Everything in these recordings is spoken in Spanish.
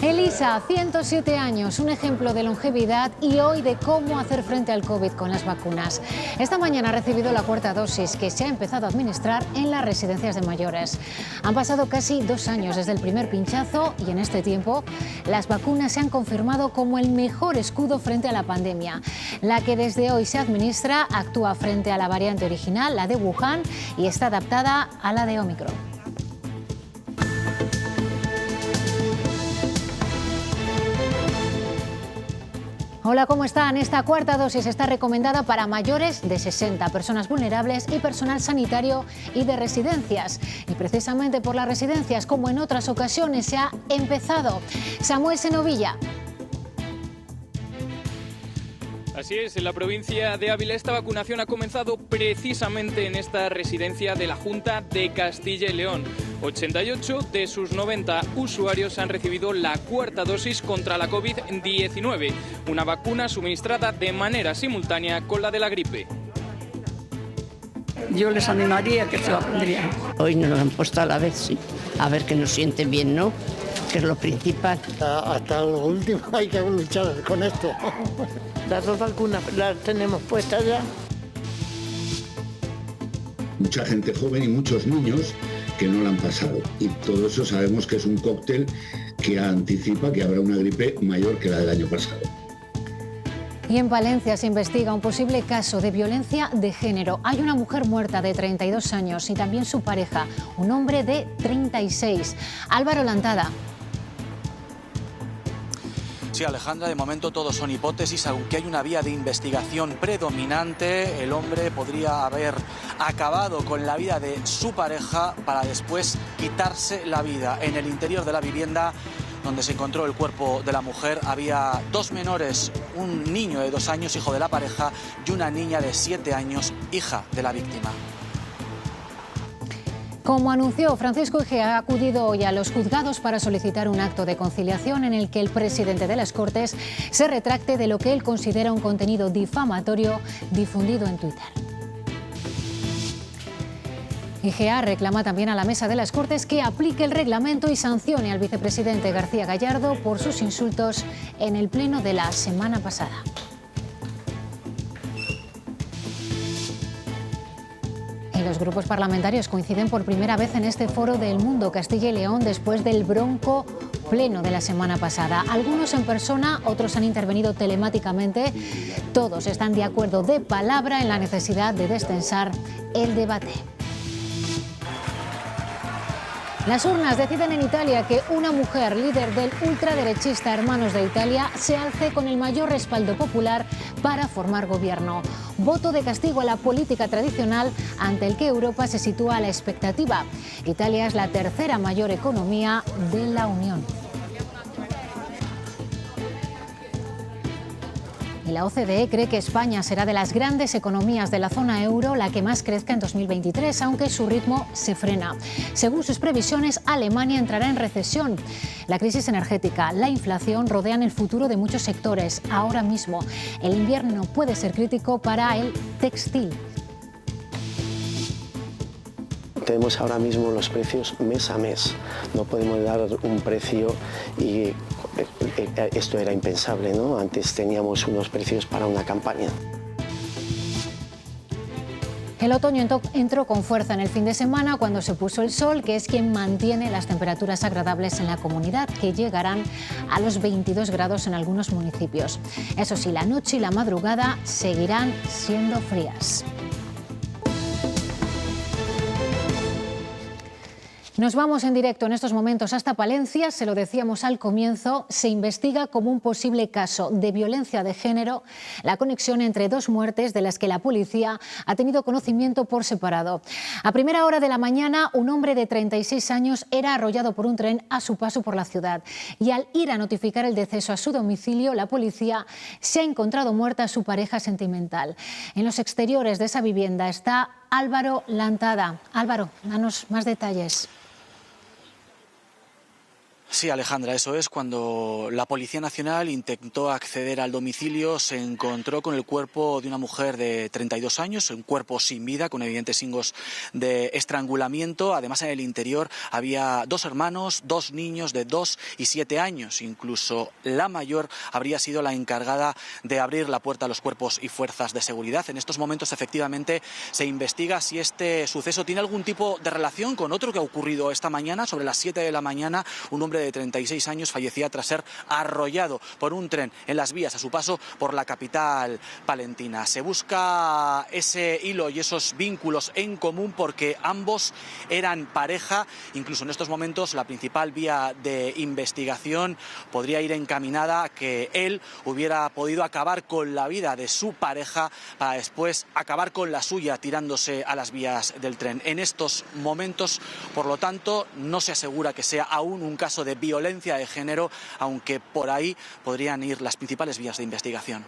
Elisa, 107 años, un ejemplo de longevidad y hoy de cómo hacer frente al COVID con las vacunas. Esta mañana ha recibido la cuarta dosis que se ha empezado a administrar en las residencias de mayores. Han pasado casi 2 años desde el primer pinchazo y en este tiempo las vacunas se han confirmado como el mejor escudo frente a la pandemia. La que desde hoy se administra actúa frente a la variante original, la de Wuhan, y está adaptada a la de Omicron. Hola, ¿cómo están? Esta cuarta dosis está recomendada para mayores de 60, personas vulnerables y personal sanitario y de residencias. Y precisamente por las residencias, como en otras ocasiones, se ha empezado. Samuel Senovilla. Así es, en la provincia de Ávila esta vacunación ha comenzado precisamente en esta residencia de la Junta de Castilla y León. 88 de sus 90 usuarios han recibido la cuarta dosis contra la COVID-19, una vacuna suministrada de manera simultánea con la de la gripe. Yo les animaría a que se la pondrían. Hoy nos lo han puesto a la vez, sí. A ver que nos sienten bien, ¿no? Que es lo principal. Hasta lo último hay que luchar con esto. Las 2 vacunas las tenemos puestas ya. Mucha gente joven y muchos niños que no la han pasado. Y todo eso sabemos que es un cóctel que anticipa que habrá una gripe mayor que la del año pasado. Y en Palencia se investiga un posible caso de violencia de género. Hay una mujer muerta de 32 años y también su pareja, un hombre de 36. Álvaro Lantada. Sí, Alejandra, de momento todo son hipótesis, aunque hay una vía de investigación predominante. El hombre podría haber acabado con la vida de su pareja para después quitarse la vida. En el interior de la vivienda donde se encontró el cuerpo de la mujer había 2 menores, un niño de 2 años, hijo de la pareja, y una niña de 7 años, hija de la víctima. Como anunció, Francisco Egea ha acudido hoy a los juzgados para solicitar un acto de conciliación en el que el presidente de las Cortes se retracte de lo que él considera un contenido difamatorio difundido en Twitter. Egea reclama también a la Mesa de las Cortes que aplique el reglamento y sancione al vicepresidente García Gallardo por sus insultos en el pleno de la semana pasada. Los grupos parlamentarios coinciden por primera vez en este foro del Mundo Castilla y León después del bronco pleno de la semana pasada. Algunos en persona, otros han intervenido telemáticamente. Todos están de acuerdo de palabra en la necesidad de destensar el debate. Las urnas deciden en Italia que una mujer líder del ultraderechista Hermanos de Italia se alce con el mayor respaldo popular para formar gobierno. Voto de castigo a la política tradicional ante el que Europa se sitúa a la expectativa. Italia es la tercera mayor economía de la Unión. Y la OCDE cree que España será de las grandes economías de la zona euro la que más crezca en 2023, aunque su ritmo se frena. Según sus previsiones, Alemania entrará en recesión. La crisis energética, la inflación rodean el futuro de muchos sectores. Ahora mismo, el invierno puede ser crítico para el textil. Tenemos ahora mismo los precios mes a mes. No podemos dar un precio y esto era impensable, ¿no? Antes teníamos unos precios para una campaña. El otoño entró con fuerza en el fin de semana cuando se puso el sol, que es quien mantiene las temperaturas agradables en la comunidad, que llegarán a los 22 grados en algunos municipios. Eso sí, la noche y la madrugada seguirán siendo frías. Nos vamos en directo en estos momentos hasta Palencia. Se lo decíamos al comienzo, se investiga como un posible caso de violencia de género la conexión entre 2 muertes de las que la policía ha tenido conocimiento por separado. A primera hora de la mañana, un hombre de 36 años era arrollado por un tren a su paso por la ciudad y al ir a notificar el deceso a su domicilio, la policía se ha encontrado muerta a su pareja sentimental. En los exteriores de esa vivienda está Álvaro Lantada. Álvaro, danos más detalles. Sí, Alejandra, eso es. Cuando la Policía Nacional intentó acceder al domicilio, se encontró con el cuerpo de una mujer de 32 años, un cuerpo sin vida, con evidentes signos de estrangulamiento. Además, en el interior había 2 hermanos, 2 niños de 2 y 7 años. Incluso la mayor habría sido la encargada de abrir la puerta a los cuerpos y fuerzas de seguridad. En estos momentos, efectivamente, se investiga si este suceso tiene algún tipo de relación con otro que ha ocurrido esta mañana. Sobre las 7 de la mañana, un hombre de 36 años fallecía tras ser arrollado por un tren en las vías a su paso por la capital palentina. Se busca ese hilo y esos vínculos en común porque ambos eran pareja. Incluso en estos momentos la principal vía de investigación podría ir encaminada a que él hubiera podido acabar con la vida de su pareja para después acabar con la suya tirándose a las vías del tren. En estos momentos, por lo tanto, no se asegura que sea aún un caso de violencia de género, aunque por ahí podrían ir las principales vías de investigación.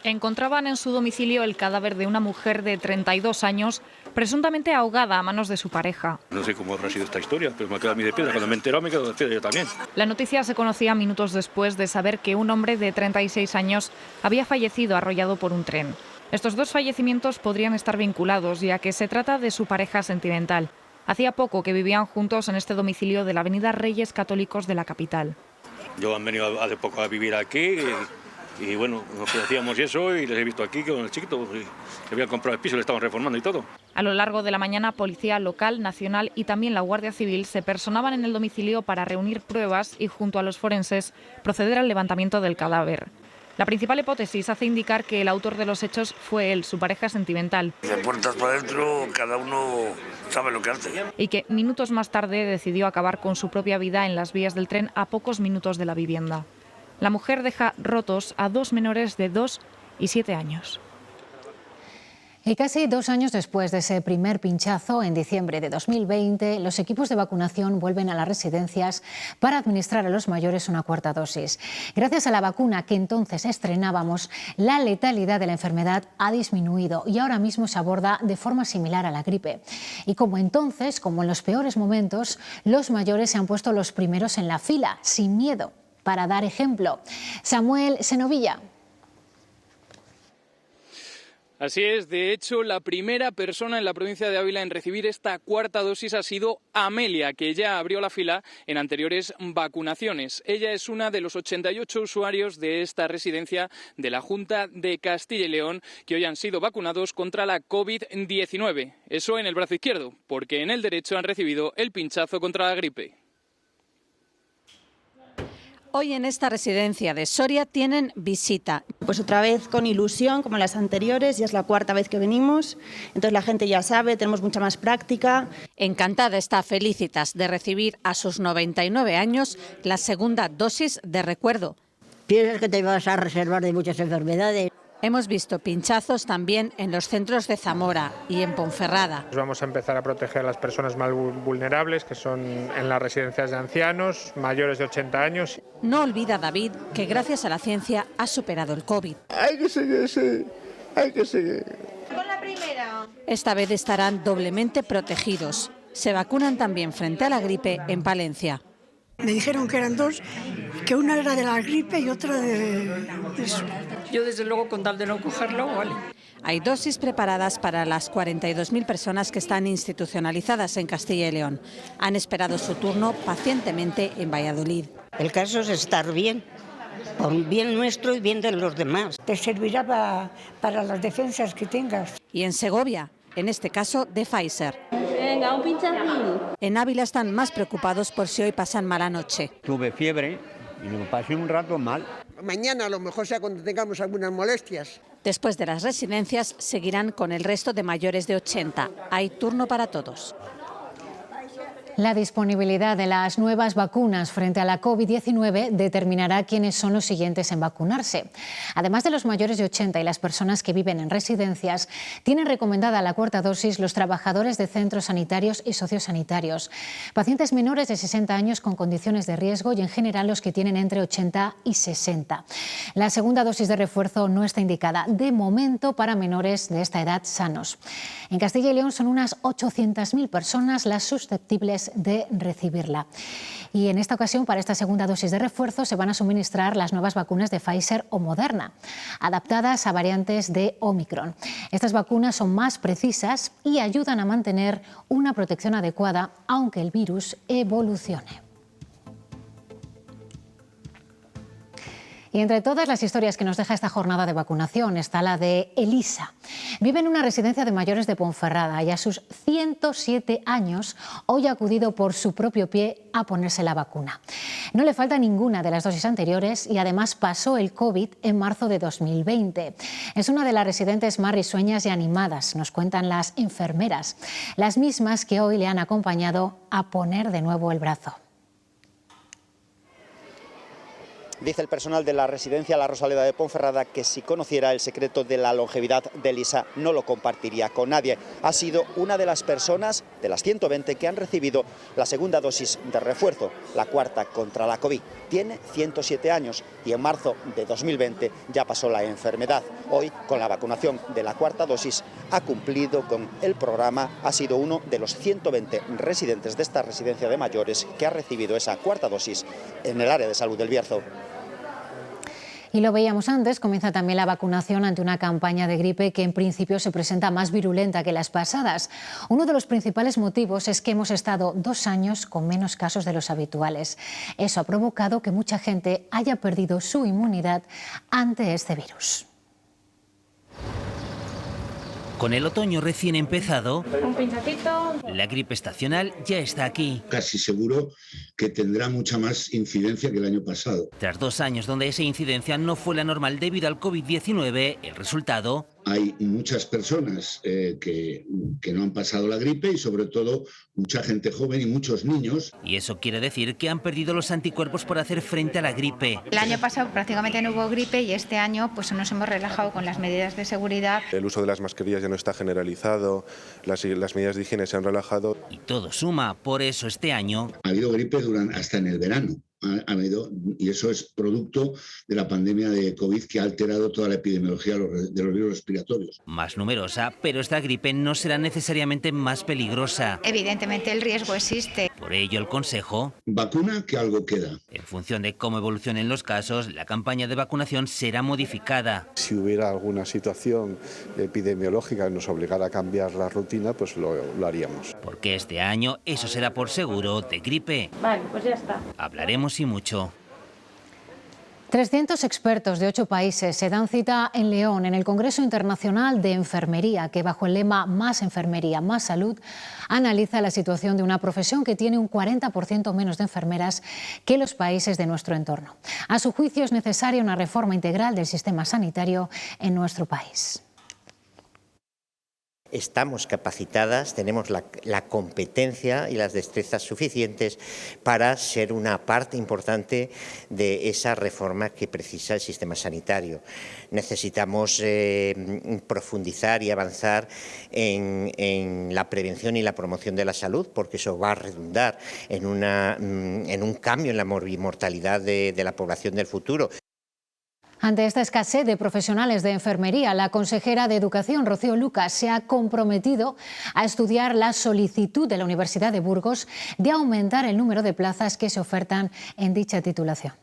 Encontraban en su domicilio el cadáver de una mujer de 32 años, presuntamente ahogada a manos de su pareja. No sé cómo ha sido esta historia, pero me quedo a mí de piedra. Cuando me he enterado, me quedo de piedra yo también. La noticia se conocía minutos después de saber que un hombre de 36 años había fallecido arrollado por un tren. Estos 2 fallecimientos podrían estar vinculados, ya que se trata de su pareja sentimental. Hacía poco que vivían juntos en este domicilio de la avenida Reyes Católicos de la capital. Yo han venido hace poco a vivir aquí y bueno, nos conocíamos y eso, y les he visto aquí con el chiquito. Le habían comprado el piso, le estaban reformando y todo. A lo largo de la mañana, policía local, nacional y también la Guardia Civil se personaban en el domicilio para reunir pruebas y, junto a los forenses, proceder al levantamiento del cadáver. La principal hipótesis hace indicar que el autor de los hechos fue él, su pareja sentimental. De puertas para adentro, cada uno sabe lo que hace. Y que minutos más tarde decidió acabar con su propia vida en las vías del tren a pocos minutos de la vivienda. La mujer deja rotos a 2 menores de 2 y 7 años. Y casi 2 años después de ese primer pinchazo, en diciembre de 2020, los equipos de vacunación vuelven a las residencias para administrar a los mayores una 4ª dosis. Gracias a la vacuna que entonces estrenábamos, la letalidad de la enfermedad ha disminuido y ahora mismo se aborda de forma similar a la gripe. Y como entonces, como en los peores momentos, los mayores se han puesto los primeros en la fila, sin miedo, para dar ejemplo. Samuel Senovilla. Así es, de hecho, la primera persona en la provincia de Ávila en recibir esta 4ª dosis ha sido Amelia, que ya abrió la fila en anteriores vacunaciones. Ella es una de los 88 usuarios de esta residencia de la Junta de Castilla y León que hoy han sido vacunados contra la COVID-19. Eso en el brazo izquierdo, porque en el derecho han recibido el pinchazo contra la gripe. Hoy en esta residencia de Soria tienen visita. Pues otra vez con ilusión, como las anteriores, ya es la 4ª vez que venimos, entonces la gente ya sabe, tenemos mucha más práctica. Encantada está Felicitas de recibir a sus 99 años la 2ª dosis de recuerdo. Piensas que te vas a reservar de muchas enfermedades. Hemos visto pinchazos también en los centros de Zamora y en Ponferrada. Vamos a empezar a proteger a las personas más vulnerables, que son en las residencias de ancianos, mayores de 80 años. No olvida David que gracias a la ciencia ha superado el COVID. Hay que seguir, sí, hay que seguir. Con la primera. Esta vez estarán doblemente protegidos. Se vacunan también frente a la gripe en Palencia. Me dijeron que eran 2, que una era de la gripe y otra de eso. Yo desde luego con tal de no cogerlo, vale. Hay dosis preparadas para las 42.000 personas que están institucionalizadas en Castilla y León. Han esperado su turno pacientemente en Valladolid. El caso es estar bien, por bien nuestro y bien de los demás. Te servirá para las defensas que tengas. Y en Segovia, en este caso de Pfizer. Venga, un pinchacín. En Ávila están más preocupados por si hoy pasan mala noche. Tuve fiebre y me pasé un rato mal. Mañana a lo mejor sea cuando tengamos algunas molestias. Después de las residencias seguirán con el resto de mayores de 80. Hay turno para todos. La disponibilidad de las nuevas vacunas frente a la COVID-19 determinará quiénes son los siguientes en vacunarse. Además de los mayores de 80 y las personas que viven en residencias, tienen recomendada la 4ª dosis los trabajadores de centros sanitarios y sociosanitarios, pacientes menores de 60 años con condiciones de riesgo y en general los que tienen entre 80 y 60. La 2ª dosis de refuerzo no está indicada de momento para menores de esta edad sanos. En Castilla y León son unas 800.000 personas las susceptibles antes de recibirla. Y en esta ocasión, para esta segunda dosis de refuerzo, se van a suministrar las nuevas vacunas de Pfizer o Moderna, adaptadas a variantes de Omicron. Estas vacunas son más precisas y ayudan a mantener una protección adecuada, aunque el virus evolucione. Y entre todas las historias que nos deja esta jornada de vacunación está la de Elisa. Vive en una residencia de mayores de Ponferrada y a sus 107 años hoy ha acudido por su propio pie a ponerse la vacuna. No le falta ninguna de las dosis anteriores y además pasó el COVID en marzo de 2020. Es una de las residentes más risueñas y animadas, nos cuentan las enfermeras, las mismas que hoy le han acompañado a poner de nuevo el brazo. Dice el personal de la residencia La Rosaleda de Ponferrada que si conociera el secreto de la longevidad de Elisa no lo compartiría con nadie. Ha sido una de las personas de las 120 que han recibido la segunda dosis de refuerzo, la cuarta contra la COVID. Tiene 107 años y en marzo de 2020 ya pasó la enfermedad. Hoy, con la vacunación de la cuarta dosis, ha cumplido con el programa. Ha sido uno de los 120 residentes de esta residencia de mayores que ha recibido esa cuarta dosis en el área de salud del Bierzo. Y lo veíamos antes, comienza también la vacunación ante una campaña de gripe que en principio se presenta más virulenta que las pasadas. Uno de los principales motivos es que hemos estado 2 años con menos casos de los habituales. Eso ha provocado que mucha gente haya perdido su inmunidad ante este virus. Con el otoño recién empezado, un pinchacito. La gripe estacional ya está aquí. Casi seguro que tendrá mucha más incidencia que el año pasado. Tras 2 años donde esa incidencia no fue la normal debido al COVID-19, el resultado... Hay muchas personas que no han pasado la gripe y sobre todo mucha gente joven y muchos niños. Y eso quiere decir que han perdido los anticuerpos por hacer frente a la gripe. El año pasado prácticamente no hubo gripe y este año pues nos hemos relajado con las medidas de seguridad. El uso de las mascarillas ya no está generalizado, las medidas de higiene se han relajado. Y todo suma, por eso este año... Ha habido gripe hasta en el verano. Y eso es producto de la pandemia de COVID que ha alterado toda la epidemiología de los virus respiratorios. Más numerosa, pero esta gripe no será necesariamente más peligrosa. Evidentemente el riesgo existe. Por ello el consejo... Vacuna que algo queda. En función de cómo evolucionen los casos, la campaña de vacunación será modificada. Si hubiera alguna situación epidemiológica que nos obligara a cambiar la rutina, pues lo haríamos. Porque este año eso será por seguro de gripe. Vale, pues ya está. Hablaremos y mucho. 300 expertos de 8 países se dan cita en León en el Congreso Internacional de Enfermería, que bajo el lema Más enfermería, más salud, analiza la situación de una profesión que tiene un 40% menos de enfermeras que los países de nuestro entorno. A su juicio es necesaria una reforma integral del sistema sanitario en nuestro país. Estamos capacitadas, tenemos la competencia y las destrezas suficientes para ser una parte importante de esa reforma que precisa el sistema sanitario. Necesitamos profundizar y avanzar en la prevención y la promoción de la salud, porque eso va a redundar en un cambio en la mortalidad de la población del futuro. Ante esta escasez de profesionales de enfermería, la consejera de Educación, Rocío Lucas, se ha comprometido a estudiar la solicitud de la Universidad de Burgos de aumentar el número de plazas que se ofertan en dicha titulación.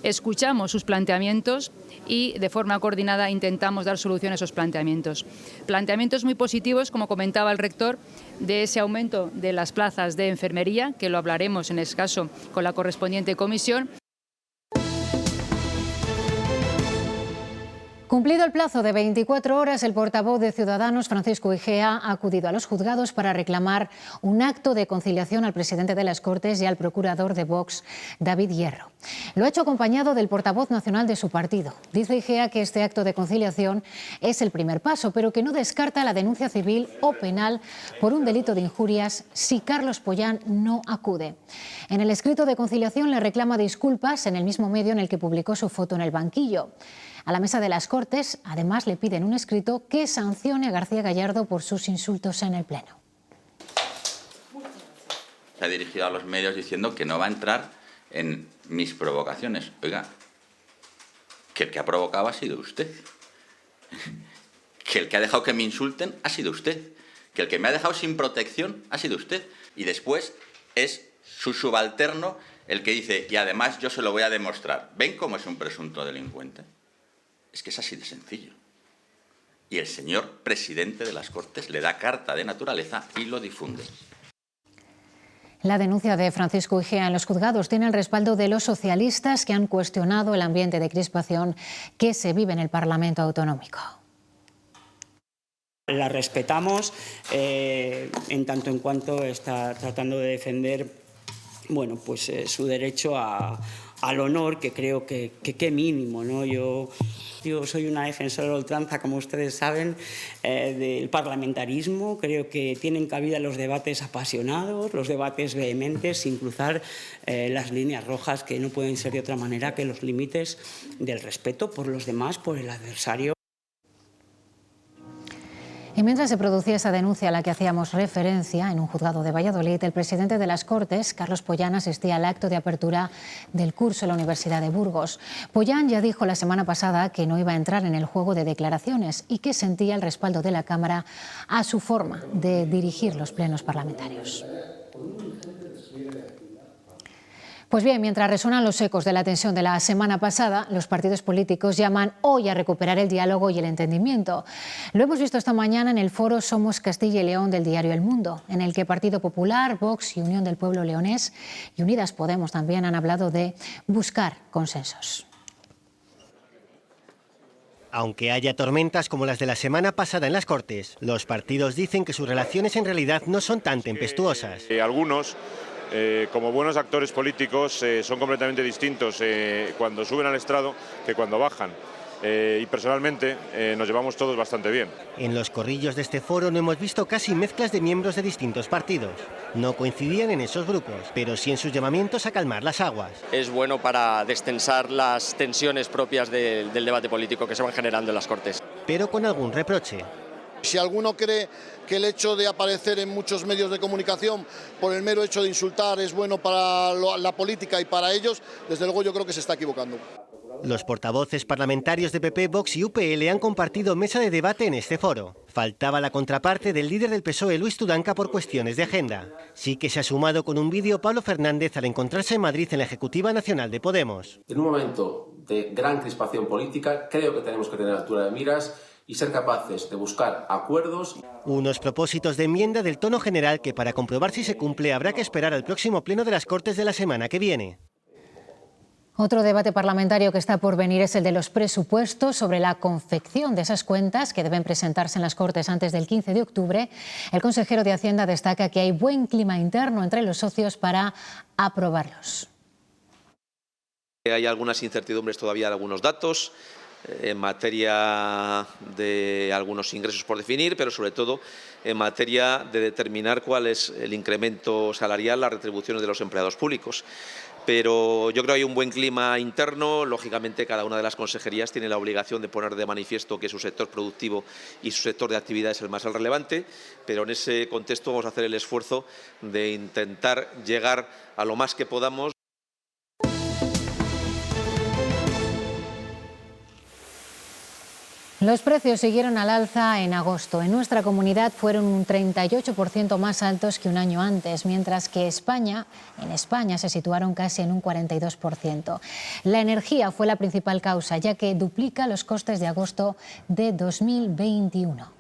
Escuchamos sus planteamientos y de forma coordinada intentamos dar solución a esos planteamientos. Planteamientos muy positivos, como comentaba el rector, de ese aumento de las plazas de enfermería, que lo hablaremos en ese caso con la correspondiente comisión. Cumplido el plazo de 24 horas, el portavoz de Ciudadanos, Francisco Igea, ha acudido a los juzgados para reclamar un acto de conciliación al presidente de las Cortes y al procurador de Vox, David Hierro. Lo ha hecho acompañado del portavoz nacional de su partido. Dice Igea que este acto de conciliación es el primer paso, pero que no descarta la denuncia civil o penal por un delito de injurias si Carlos Pollán no acude. En el escrito de conciliación le reclama disculpas en el mismo medio en el que publicó su foto en el banquillo. A la mesa de las Cortes, además, le piden un escrito que sancione a García Gallardo por sus insultos en el Pleno. Se ha dirigido a los medios diciendo que no va a entrar en mis provocaciones. Oiga, que el que ha provocado ha sido usted. Que el que ha dejado que me insulten ha sido usted. que el que me ha dejado sin protección ha sido usted. Y después es su subalterno el que dice, y además yo se lo voy a demostrar. ¿Ven cómo es un presunto delincuente? Es que es así de sencillo. Y el señor presidente de las Cortes le da carta de naturaleza y lo difunde. La denuncia de Francisco Igea en los juzgados tiene el respaldo de los socialistas que han cuestionado el ambiente de crispación que se vive en el Parlamento Autonómico. La respetamos en tanto en cuanto está tratando de defender su derecho al honor, que creo que qué mínimo, ¿no? Yo soy una defensora de ultranza, como ustedes saben, del parlamentarismo. Creo que tienen cabida los debates apasionados, los debates vehementes, sin cruzar las líneas rojas, que no pueden ser de otra manera que los límites del respeto por los demás, por el adversario. Y mientras se producía esa denuncia a la que hacíamos referencia en un juzgado de Valladolid, el presidente de las Cortes, Carlos Pollán, asistía al acto de apertura del curso en la Universidad de Burgos. Pollán ya dijo la semana pasada que no iba a entrar en el juego de declaraciones y que sentía el respaldo de la Cámara a su forma de dirigir los plenos parlamentarios. Pues bien, mientras resuenan los ecos de la tensión de la semana pasada, los partidos políticos llaman hoy a recuperar el diálogo y el entendimiento. Lo hemos visto esta mañana en el foro Somos Castilla y León del diario El Mundo, en el que Partido Popular, Vox y Unión del Pueblo Leonés y Unidas Podemos también han hablado de buscar consensos. Aunque haya tormentas como las de la semana pasada en las Cortes, los partidos dicen que sus relaciones en realidad no son tan tempestuosas. Algunos, como buenos actores políticos, son completamente distintos cuando suben al estrado que cuando bajan. Y personalmente nos llevamos todos bastante bien. En los corrillos de este foro no hemos visto casi mezclas de miembros de distintos partidos. No coincidían en esos grupos, pero sí en sus llamamientos a calmar las aguas. Es bueno para destensar las tensiones propias del debate político que se van generando en las Cortes. Pero con algún reproche. Si alguno cree que el hecho de aparecer en muchos medios de comunicación por el mero hecho de insultar es bueno para la política y para ellos, desde luego yo creo que se está equivocando. Los portavoces parlamentarios de PP, Vox y UPL han compartido mesa de debate en este foro. Faltaba la contraparte del líder del PSOE, Luis Tudanca, por cuestiones de agenda. Sí que se ha sumado con un vídeo Pablo Fernández al encontrarse en Madrid en la Ejecutiva Nacional de Podemos. En un momento de gran crispación política, creo que tenemos que tener altura de miras y ser capaces de buscar acuerdos. Unos propósitos de enmienda del tono general que, para comprobar si se cumple, habrá que esperar al próximo pleno de las Cortes de la semana que viene. Otro debate parlamentario que está por venir es el de los presupuestos, sobre la confección de esas cuentas que deben presentarse en las Cortes antes del 15 de octubre. El consejero de Hacienda destaca que hay buen clima interno entre los socios para aprobarlos. Hay algunas incertidumbres todavía de algunos datos en materia de algunos ingresos por definir, pero sobre todo en materia de determinar cuál es el incremento salarial, las retribuciones de los empleados públicos. Pero yo creo que hay un buen clima interno. Lógicamente, cada una de las consejerías tiene la obligación de poner de manifiesto que su sector productivo y su sector de actividad es el más relevante, pero en ese contexto vamos a hacer el esfuerzo de intentar llegar a lo más que podamos. Los precios siguieron al alza en agosto. En nuestra comunidad fueron un 38% más altos que un año antes, mientras que en España se situaron casi en un 42%. La energía fue la principal causa, ya que duplica los costes de agosto de 2021.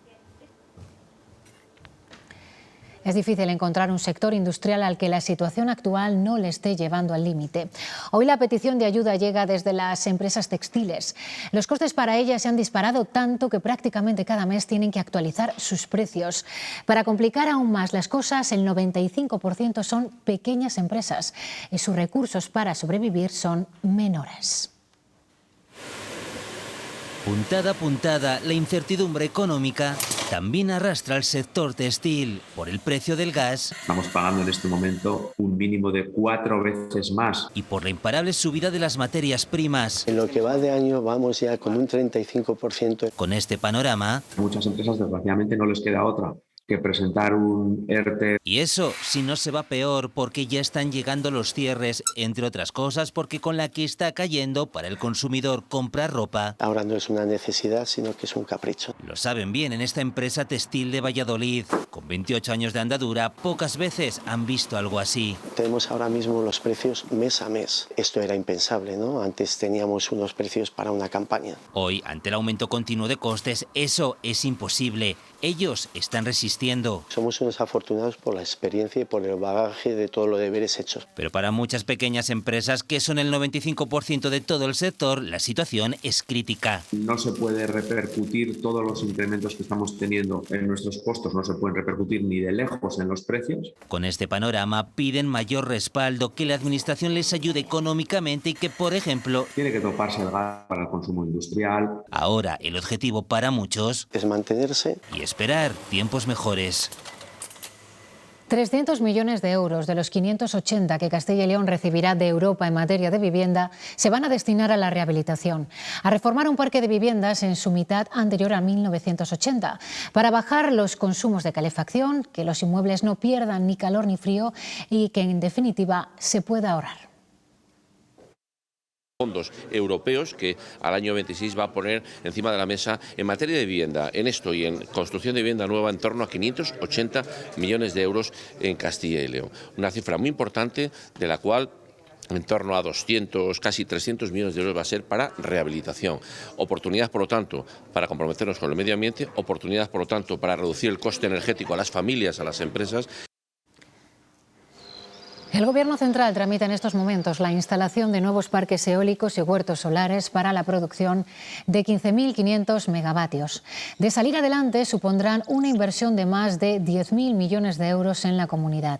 Es difícil encontrar un sector industrial al que la situación actual no le esté llevando al límite. Hoy la petición de ayuda llega desde las empresas textiles. Los costes para ellas se han disparado tanto que prácticamente cada mes tienen que actualizar sus precios. Para complicar aún más las cosas, el 95% son pequeñas empresas y sus recursos para sobrevivir son menores. Puntada a puntada, la incertidumbre económica también arrastra al sector textil. Por el precio del gas, estamos pagando en este momento un mínimo de 4 veces más. Y por la imparable subida de las materias primas. En lo que va de año vamos ya con un 35%. Con este panorama, muchas empresas desgraciadamente no les queda otra que presentar un ERTE. Y eso, si no se va peor, porque ya están llegando los cierres, entre otras cosas, porque con la que está cayendo para el consumidor comprar ropa. Ahora no es una necesidad, sino que es un capricho. Lo saben bien en esta empresa textil de Valladolid. Con 28 años de andadura, pocas veces han visto algo así. Tenemos ahora mismo los precios mes a mes. Esto era impensable, ¿no? Antes teníamos unos precios para una campaña. Hoy, ante el aumento continuo de costes, eso es imposible. Ellos están resistiendo. Somos unos afortunados por la experiencia y por el bagaje de todos los deberes hechos. Pero para muchas pequeñas empresas, que son el 95% de todo el sector, la situación es crítica. No se puede repercutir todos los incrementos que estamos teniendo en nuestros costos, no se pueden repercutir ni de lejos en los precios. Con este panorama piden mayor respaldo, que la administración les ayude económicamente y que, por ejemplo, tiene que toparse el gas para el consumo industrial. Ahora el objetivo para muchos es mantenerse y esperar tiempos mejores. 300 millones de euros de los 580 que Castilla y León recibirá de Europa en materia de vivienda se van a destinar a la rehabilitación, a reformar un parque de viviendas en su mitad anterior a 1980, para bajar los consumos de calefacción, que los inmuebles no pierdan ni calor ni frío y que en definitiva se pueda ahorrar. Fondos europeos que al año 26 va a poner encima de la mesa en materia de vivienda, en esto y en construcción de vivienda nueva, en torno a 580 millones de euros en Castilla y León. Una cifra muy importante, de la cual en torno a 200, casi 300 millones de euros va a ser para rehabilitación. Oportunidad, por lo tanto, para comprometernos con el medio ambiente, oportunidad, por lo tanto, para reducir el coste energético a las familias, a las empresas. El Gobierno central tramita en estos momentos la instalación de nuevos parques eólicos y huertos solares para la producción de 15.500 megavatios. De salir adelante, supondrán una inversión de más de 10.000 millones de euros en la comunidad.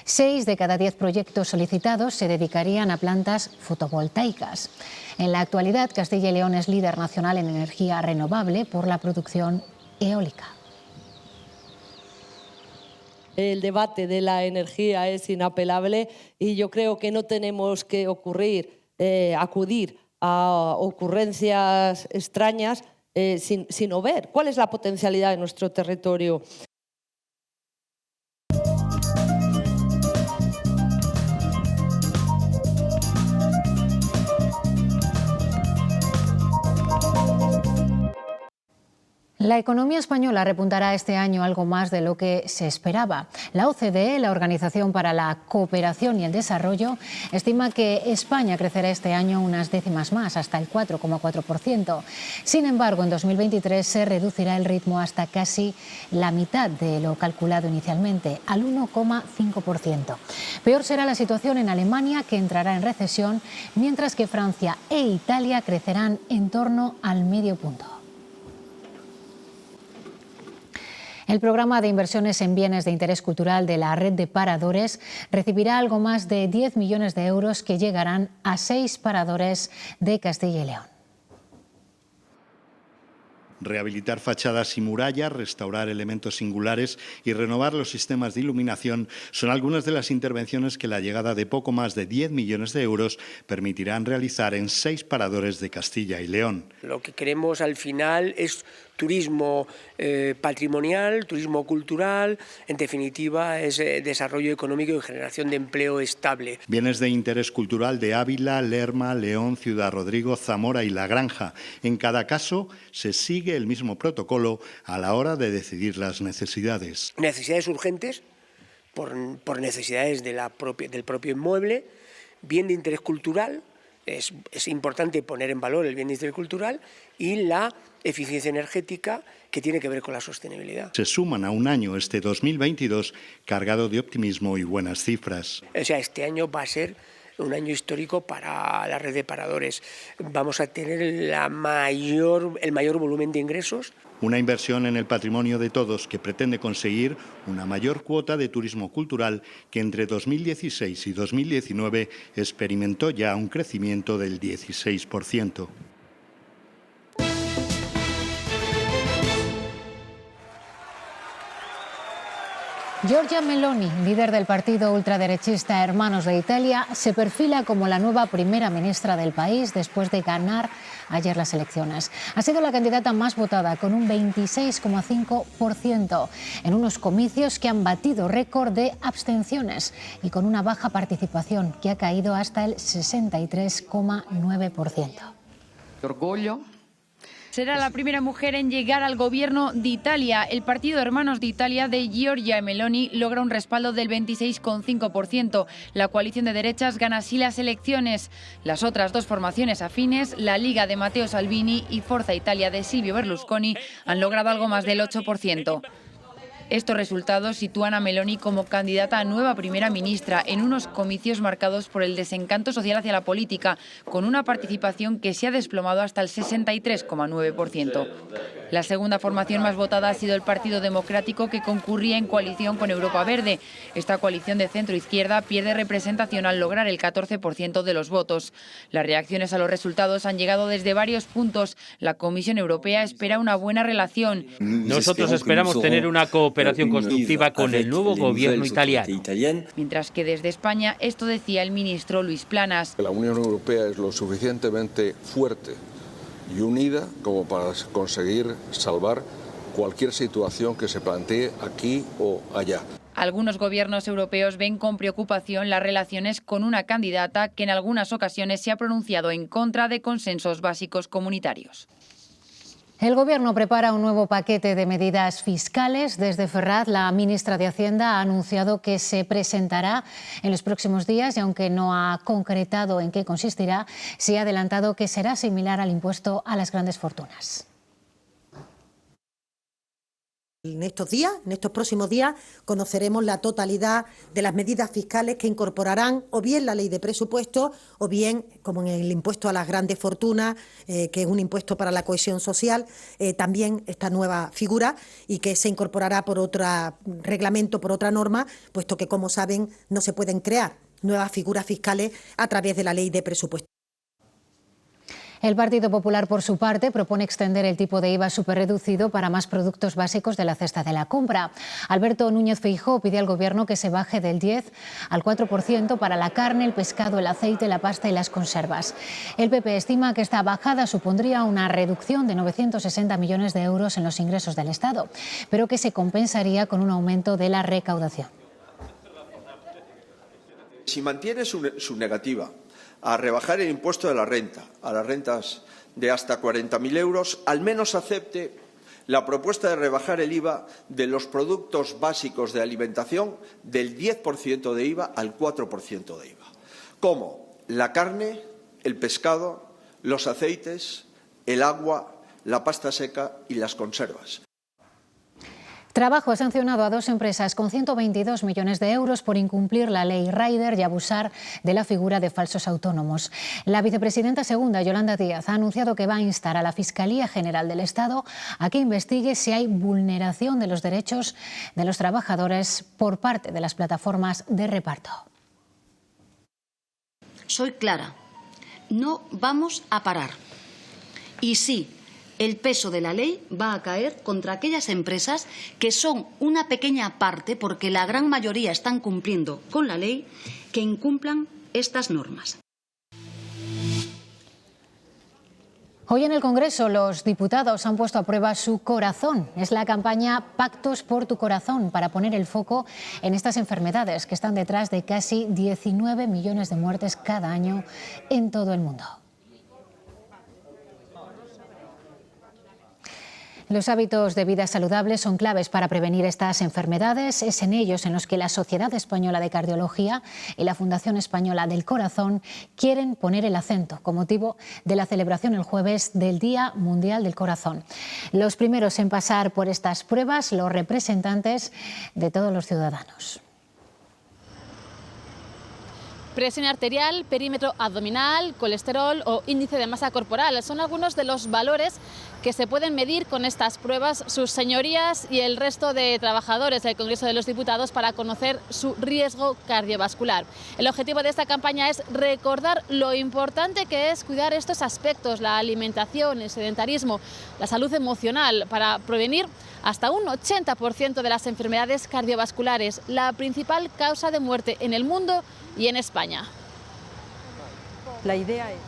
6 de cada 10 proyectos solicitados se dedicarían a plantas fotovoltaicas. En la actualidad, Castilla y León es líder nacional en energía renovable por la producción eólica. El debate de la energía es inapelable y yo creo que no tenemos que acudir a ocurrencias extrañas sino ver cuál es la potencialidad de nuestro territorio. La economía española repuntará este año algo más de lo que se esperaba. La OCDE, la Organización para la Cooperación y el Desarrollo, estima que España crecerá este año unas décimas más, hasta el 4,4%. Sin embargo, en 2023 se reducirá el ritmo hasta casi la mitad de lo calculado inicialmente, al 1,5%. Peor será la situación en Alemania, que entrará en recesión, mientras que Francia e Italia crecerán en torno al medio punto. El programa de inversiones en bienes de interés cultural de la red de paradores recibirá algo más de 10 millones de euros que llegarán a 6 paradores de Castilla y León. Rehabilitar fachadas y murallas, restaurar elementos singulares y renovar los sistemas de iluminación son algunas de las intervenciones que la llegada de poco más de 10 millones de euros permitirán realizar en 6 paradores de Castilla y León. Lo que queremos al final es turismo patrimonial, turismo cultural, en definitiva es desarrollo económico y generación de empleo estable. Bienes de interés cultural de Ávila, Lerma, León, Ciudad Rodrigo, Zamora y La Granja. En cada caso se sigue el mismo protocolo a la hora de decidir las necesidades. Necesidades urgentes por necesidades del propio inmueble, bien de interés cultural. Es importante poner en valor el bien de interés cultural y la eficiencia energética, que tiene que ver con la sostenibilidad. Se suman a un año, este 2022, cargado de optimismo y buenas cifras. O sea, este año va a ser un año histórico para la red de paradores. Vamos a tener el mayor volumen de ingresos. Una inversión en el patrimonio de todos que pretende conseguir una mayor cuota de turismo cultural que entre 2016 y 2019 experimentó ya un crecimiento del 16%. Giorgia Meloni, líder del partido ultraderechista Hermanos de Italia, se perfila como la nueva primera ministra del país después de ganar ayer las elecciones. Ha sido la candidata más votada, con un 26,5%, en unos comicios que han batido récord de abstenciones y con una baja participación que ha caído hasta el 63,9%. Orgullo. Será la primera mujer en llegar al gobierno de Italia. El partido Hermanos de Italia de Giorgia Meloni logra un respaldo del 26,5%. La coalición de derechas gana así las elecciones. Las otras dos formaciones afines, la Liga de Matteo Salvini y Forza Italia de Silvio Berlusconi, han logrado algo más del 8%. Estos resultados sitúan a Meloni como candidata a nueva primera ministra en unos comicios marcados por el desencanto social hacia la política, con una participación que se ha desplomado hasta el 63,9%. La segunda formación más votada ha sido el Partido Democrático, que concurría en coalición con Europa Verde. Esta coalición de centro-izquierda pierde representación al lograr el 14% de los votos. Las reacciones a los resultados han llegado desde varios puntos. La Comisión Europea espera una buena relación. Nosotros esperamos tener una cooperación constructiva con el nuevo gobierno italiano. Mientras que desde España esto decía el ministro Luis Planas. La Unión Europea es lo suficientemente fuerte y unida como para conseguir salvar cualquier situación que se plantee aquí o allá. Algunos gobiernos europeos ven con preocupación las relaciones con una candidata que en algunas ocasiones se ha pronunciado en contra de consensos básicos comunitarios. El Gobierno prepara un nuevo paquete de medidas fiscales. Desde Ferraz, la ministra de Hacienda ha anunciado que se presentará en los próximos días y, aunque no ha concretado en qué consistirá, sí ha adelantado que será similar al impuesto a las grandes fortunas. En estos próximos días, conoceremos la totalidad de las medidas fiscales que incorporarán o bien la ley de presupuestos o bien, como en el impuesto a las grandes fortunas, que es un impuesto para la cohesión social, también esta nueva figura, y que se incorporará por otro reglamento, por otra norma, puesto que, como saben, no se pueden crear nuevas figuras fiscales a través de la ley de presupuestos. El Partido Popular, por su parte, propone extender el tipo de IVA superreducido para más productos básicos de la cesta de la compra. Alberto Núñez Feijóo pide al Gobierno que se baje del 10 al 4% para la carne, el pescado, el aceite, la pasta y las conservas. El PP estima que esta bajada supondría una reducción de 960 millones de euros en los ingresos del Estado, pero que se compensaría con un aumento de la recaudación. Si mantiene su negativa a rebajar el impuesto de la renta, a las rentas de hasta 40.000 euros, al menos acepte la propuesta de rebajar el IVA de los productos básicos de alimentación del 10% de IVA al 4% de IVA, como la carne, el pescado, los aceites, el agua, la pasta seca y las conservas. Trabajo ha sancionado a dos empresas con 122 millones de euros por incumplir la ley Rider y abusar de la figura de falsos autónomos. La vicepresidenta segunda, Yolanda Díaz, ha anunciado que va a instar a la Fiscalía General del Estado a que investigue si hay vulneración de los derechos de los trabajadores por parte de las plataformas de reparto. Soy clara, no vamos a parar. Y sí, el peso de la ley va a caer contra aquellas empresas que son una pequeña parte, porque la gran mayoría están cumpliendo con la ley, que incumplan estas normas. Hoy en el Congreso los diputados han puesto a prueba su corazón. Es la campaña Pactos por tu Corazón, para poner el foco en estas enfermedades que están detrás de casi 19 millones de muertes cada año en todo el mundo. Los hábitos de vida saludables son claves para prevenir estas enfermedades. Es en ellos en los que la Sociedad Española de Cardiología y la Fundación Española del Corazón quieren poner el acento con motivo de la celebración el jueves del Día Mundial del Corazón. Los primeros en pasar por estas pruebas, los representantes de todos los ciudadanos. Presión arterial, perímetro abdominal, colesterol o índice de masa corporal son algunos de los valores que se pueden medir con estas pruebas sus señorías y el resto de trabajadores del Congreso de los Diputados para conocer su riesgo cardiovascular. El objetivo de esta campaña es recordar lo importante que es cuidar estos aspectos, la alimentación, el sedentarismo, la salud emocional, para prevenir hasta un 80% de las enfermedades cardiovasculares, la principal causa de muerte en el mundo y en España. La idea es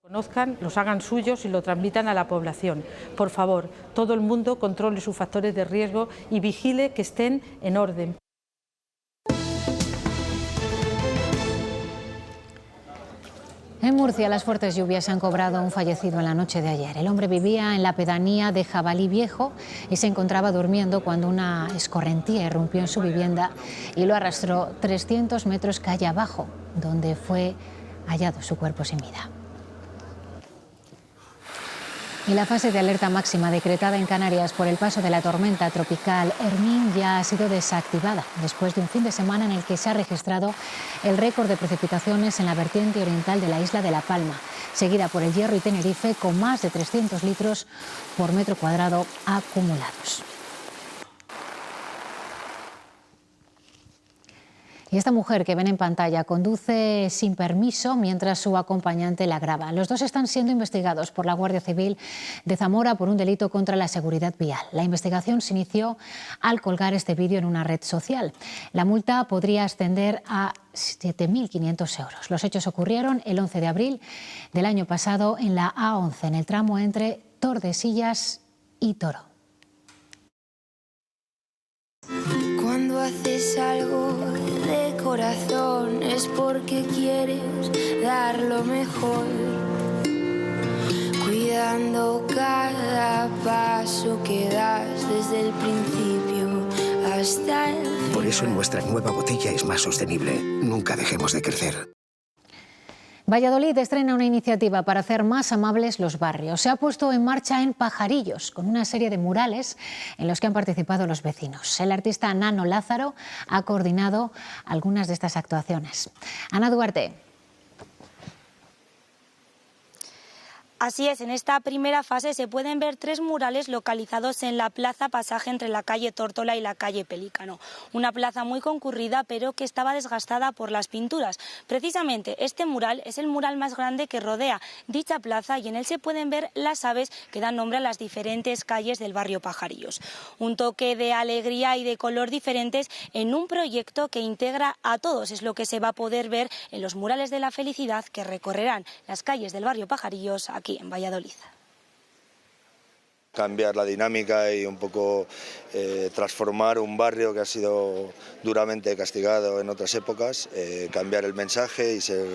que conozcan, los hagan suyos y lo transmitan a la población. Por favor, todo el mundo controle sus factores de riesgo y vigile que estén en orden. En Murcia, las fuertes lluvias han cobrado un fallecido en la noche de ayer. El hombre vivía en la pedanía de Jabalí Viejo y se encontraba durmiendo cuando una escorrentía irrumpió en su vivienda y lo arrastró 300 metros calle abajo, donde fue hallado su cuerpo sin vida. Y la fase de alerta máxima decretada en Canarias por el paso de la tormenta tropical Hermín ya ha sido desactivada después de un fin de semana en el que se ha registrado el récord de precipitaciones en la vertiente oriental de la isla de La Palma, seguida por El Hierro y Tenerife con más de 300 litros por metro cuadrado acumulados. Y esta mujer que ven en pantalla conduce sin permiso mientras su acompañante la graba. Los dos están siendo investigados por la Guardia Civil de Zamora por un delito contra la seguridad vial. La investigación se inició al colgar este vídeo en una red social. La multa podría ascender a 7.500 euros. Los hechos ocurrieron el 11 de abril del año pasado en la A11, en el tramo entre Tordesillas y Toro. Cuando haces algo de corazón es porque quieres dar lo mejor, cuidando cada paso que das desde el principio hasta el final. Por eso nuestra nueva botella es más sostenible. Nunca dejemos de crecer. Valladolid estrena una iniciativa para hacer más amables los barrios. Se ha puesto en marcha en Pajarillos, con una serie de murales en los que han participado los vecinos. El artista Nano Lázaro ha coordinado algunas de estas actuaciones. Ana Duarte. Así es, en esta primera fase se pueden ver 3 murales localizados en la plaza Pasaje entre la calle Tórtola y la calle Pelícano. Una plaza muy concurrida pero que estaba desgastada por las pinturas. Precisamente este mural es el mural más grande que rodea dicha plaza y en él se pueden ver las aves que dan nombre a las diferentes calles del barrio Pajarillos. Un toque de alegría y de color diferentes en un proyecto que integra a todos. Es lo que se va a poder ver en los murales de la felicidad que recorrerán las calles del barrio Pajarillos aquí en Valladolid. Cambiar la dinámica y un poco transformar un barrio que ha sido duramente castigado en otras épocas, cambiar el mensaje y ser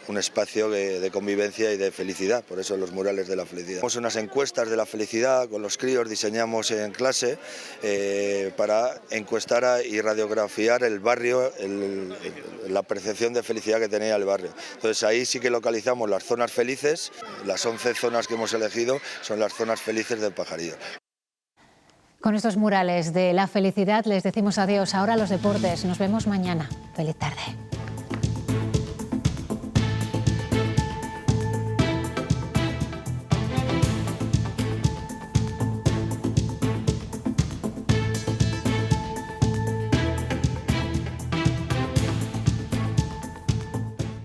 un espacio de convivencia y de felicidad, por eso los murales de la felicidad. Hacemos unas encuestas de la felicidad con los críos, diseñamos en clase para encuestar y radiografiar el barrio, la percepción de felicidad que tenía el barrio. Entonces ahí sí que localizamos las zonas felices, las 11 zonas que hemos elegido son las zonas felices de Pajarillos. Con estos murales de la felicidad les decimos adiós. Ahora los deportes. Nos vemos mañana. Feliz tarde.